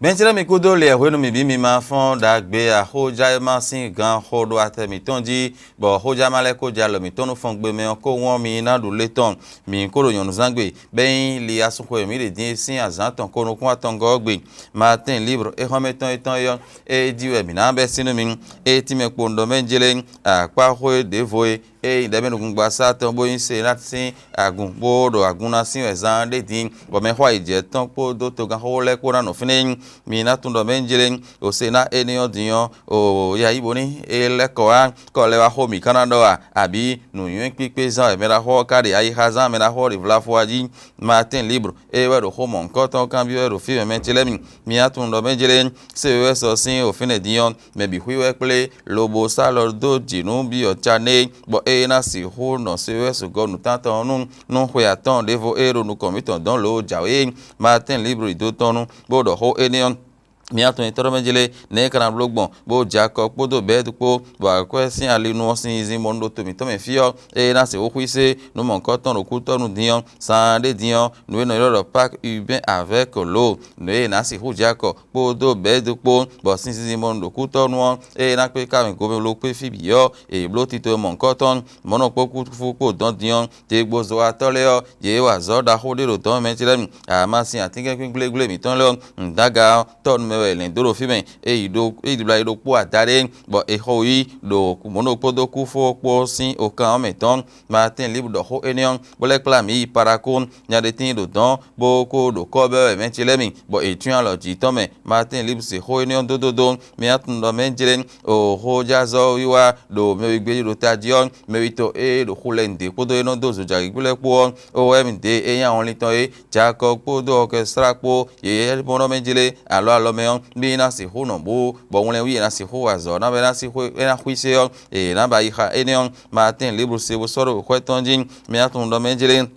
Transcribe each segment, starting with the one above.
Bentira mi kudo le hwenu mi bi mi ma fon da gbe a hoja ma sin gan hodo atemi tonji bo hoja male ko ja lo mi tonu fon gbe me ko won mi na du leton mi ko ro yonu zangbe ben li asuko mi le din sin azanton ko no kun atongo gbe Martin libre e hometon eton yo e diwe mi na be sinu mi e ti me pondo menjele pa ho de voe e da benu gba satan bo yin se láti sin agun bodo aguna sin ezan de din bo me ho ije ton po do to gan ho le ko na no finin mi na tundo menjele o se na eniyan diyan o ya ibo ni eleko a ko le wa ho mi kanado a abi nu yun pipe zan e mera ho kare ayi hazan mera ho ri vla fo aji Martin libre e we ro ho mon ko ton kan bi we ro fi menjele mi na tundo menjele se we so sin o fine diyan me bi hui we ple lobo salor do jinu bi o chane bo na si ho no se we so go nu tanton nu hwe aton devo ero nu komiton don lo jawe Martin libre do tonu bodo ho enion mi atun itoro menjele ne kana blogbon bo jako podo bedupo bo question ali nu osin izin mondo to mi to me fio na se okuise nu mon koton okuto nu dion sande dion nu no ro park urbain avec l'eau ne na si hu jako podo bedupo bo sin izin mondo okuto nu na pe ka mi go lo pe fi bio blo tito mon koton mono poku fu po don dion te gbozo atole ye wa zo da ho de ro ton menjele ma sin atinge gble mi ton lo ndaga ton le doro fi ben idibla ido po atare bo ho yi do mono podo ku fo po sin o kan meton Martin libre do ho enion bo le kla mi parakun nya de tin do don bo ko do ko be menchele mi bo etun lo ji to me Martin libre se ho enion do mi atun do menjele o ho jazo yiwa do me gbe do tadion merito do hulende podo eno do zo jagi gule po o emde eyan on liton jako podo orchestra po ye bono menjele alo me bi na si ho no bo won le wi na si ho azo na be na si ho na huise yo na ba iha enion Martin libre se bo soro ko tonjin mi atun do menjele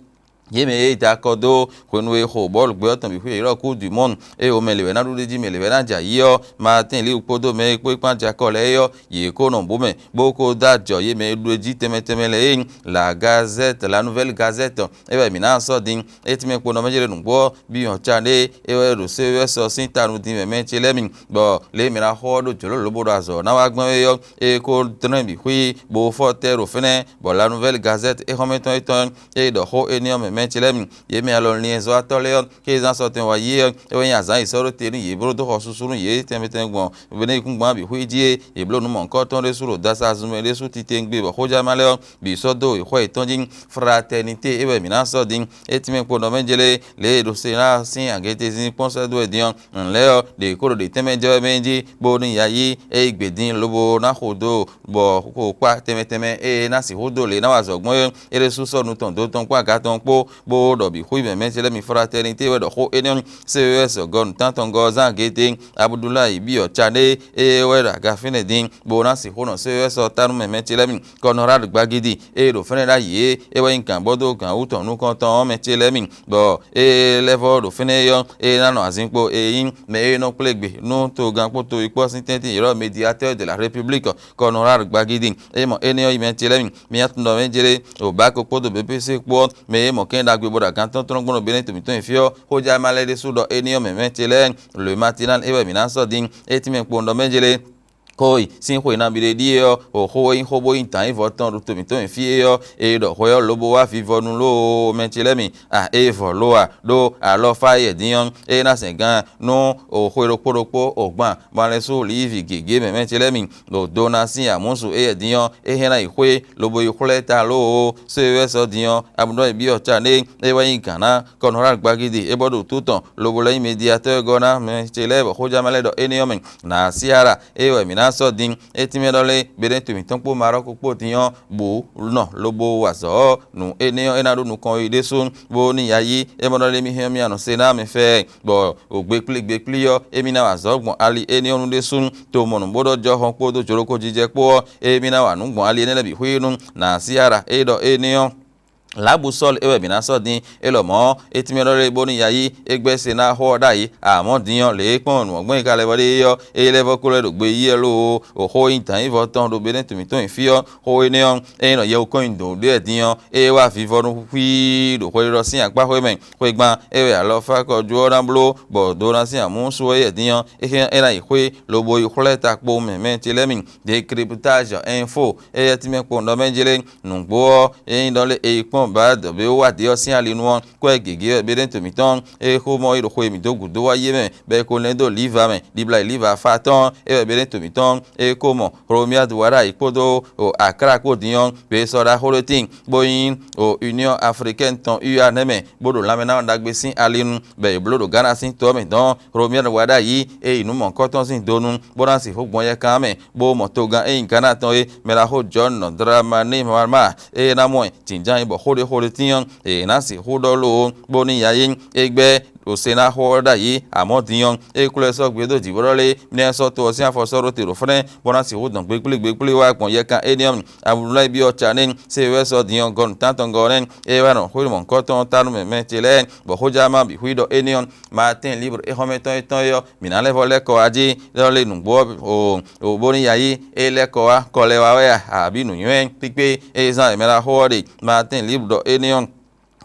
yeme dakodo kwenwe ho bol gbe otan bi iro ku du mon o melewe na dude ji melewe na ja yo Martin li upodo me pe pan jakole yo ye ko no bo me boko dajo yeme du ji temeteme le la gazette la nouvelle gazette be mi na so din etime po no mejere nu gbo bi on chane we ro se we so sin tanu din me chele mi bo le mi na ho do jolo lo bodo azo na wa gbon yo ko tren bi hui bo fortero fene bo la nouvelle gazette hometon eton do ho enium menchele ye me alon ni zo atole ke zan so ten wa ye we yan zan isoro teri ye bro do ho susuru ye temeten gbon bene kun gbon bi huiji e blo nu mon ko ton resuro dasa zume resu titengbe bo hoja male bi so do ho itonjin fraternité we mi na so din etime po no menjele le do se na sin agete sin ponse do edion nle de koro de temejo menji bo ni yayi gbedin lobo na hodo bo ko pa temeteme na si hodo le na wa zogbon resu so nu ton do ton kwa ga ton po bo do bi hui me chele mi fraternité we do ho enion CES gon tanton go zan gete Abdullahi bi o chane we da ga fine din bo na si hono CES tanu me chele mi Conrad Gbagidi do fine da ye we nkan bodo kan uton nu kan ton me chele mi bo level do fine yo na no azinpo yin me no plegbe no to gan po to ipo sin tenti iro médiateur de la République Conrad Gbagidi mo enion me chele mi atun do me jere o ba ko podo BPC po me mo ken da gbe boda kan ton ton gbon benin to mi ton fio ho ja malede su do enion me chele le matinal mi na so din etime po ndo menjele koi sin ho na bire dio o ho in ho bo in tan votan ru to mi to fi yo do ho yo lobo wa fi vonu lo menchele mi vo lo do lo faye dion na sengan no o ho ro poropo ogban ba le so livi gege me menchele mi do na sin amusu dion na ihwe lobo ikuleta lo se so dion abudo bi o cha ne wa yin kana Conrad Gbagidi bodo tuton lobo le médiateur gona menchele ho jamale do enion na siara mi na so din etime dole bere to mi ton po Maroko po tiyan bo no lobo waso nu eniyan enado nu kan ide so bo ni yayi mo dole mi he mi anu se na mi fe bo ogbe pli yo emi na waso gbon ali eniyan nu de sun to mo nu bodo jo hon po do joroko jije po emi na wa nu gbon ali enele bi huinu na siara do eniyan la boussole ewe bina so din elomo etimere boni yayi egbese na ho dai amodiyan le pon ogbon ikale bode yo elevo kule do gbe yelo oho intan ivoton do bene tumi ton ifio ho enion eno ye okoin do de diyan e wa fivonu fi do ko ro sin apa ho men ko igban ewe alo fa ko ju oran blo bo do ran sin amuso e diyan era ihwe lobo ihleta po men tilemin décryptage info e ti me po ndo menjele nugbo e ndole e bad be wa de osin alinu ko egege be den tomi ton e ko mo iro ko emi dogu do waye me be ko le do liver me dibla liver fatan e be den tomi ton e ko mo romia duara ipodo o akra ko dion be so da holotin boyin o union africaine ton UA neme bodo lamena ndagbe sin alinu be blodo Ghana sin to me don romia duara yi e inu mo ko ton sin donu bodan si fogbon ye kan me bo mo to gan e Ghana ton e me la ho John no drama ni mama e na mo tinjan ibo hole tiyan e nasi hudolo boni yayin egbe osena hoda yi amodiyan e kule so gbedo jiborole ne so to osin afosoro tero fune bona si hudan gbegble wa pon ye kan enium abulai bi o chanin se we so diyan gon tanton gonen e wa no hulu mon koton tanu me tele bo hojama bi huido enium matin libre e hometon eton yo minale vole ko aji le nugbo o boni yayi e le ko wa kole wa we abi nu yen pipe e zan e mera hode matin libre do enium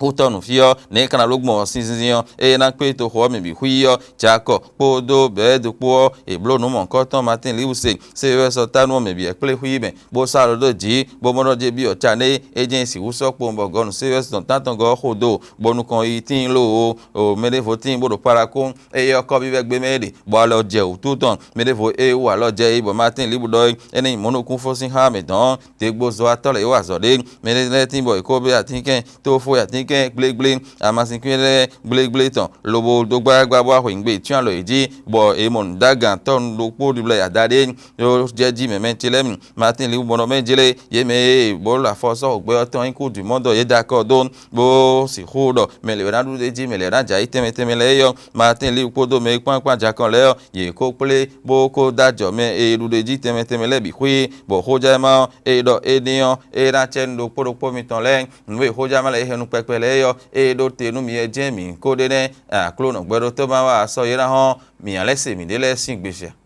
hutonu fio ne kana lugmo sinzinzion e na pe to ho me bi huio jako podo bedu po e blo no mon koton matin liuse se we so tanu me bi e ple hui me bo saro do ji bo mo je bi o chane agency uso po mbo gonu se we so tanton go hodo bonu kon itin lo o me de votin bo do parakun e yo ko bi be gbe mede bo lo je o tuton me de vo e wa lo je ibo matin libu do eni monokun fosin ha me don te gbo zo atole wa zo de me de letin bo ko be atinken to fo atinken gble amasinkwere gble ton lobo dogba gbagba ho ngbe tian lo eji bo emon dagan ton lo po dule adade yo jeji meme tilem Martin li bono menjele yeme bo la force ogbe ton ku du monde ye d'accord don bo si hodo me le radu deji me le raja iteme le yo Martin li podo me kwan jakan le ye ko ple bo ko dajo me e du deji teme le bi hui bo hoja ma e do enion e ra chen do po mi ton le nwe hoja ma le henu pepe le yo e do tenu mi eje mi ko de ne clone gbero to ma wa so yera hon mi alese mi de le sin gbese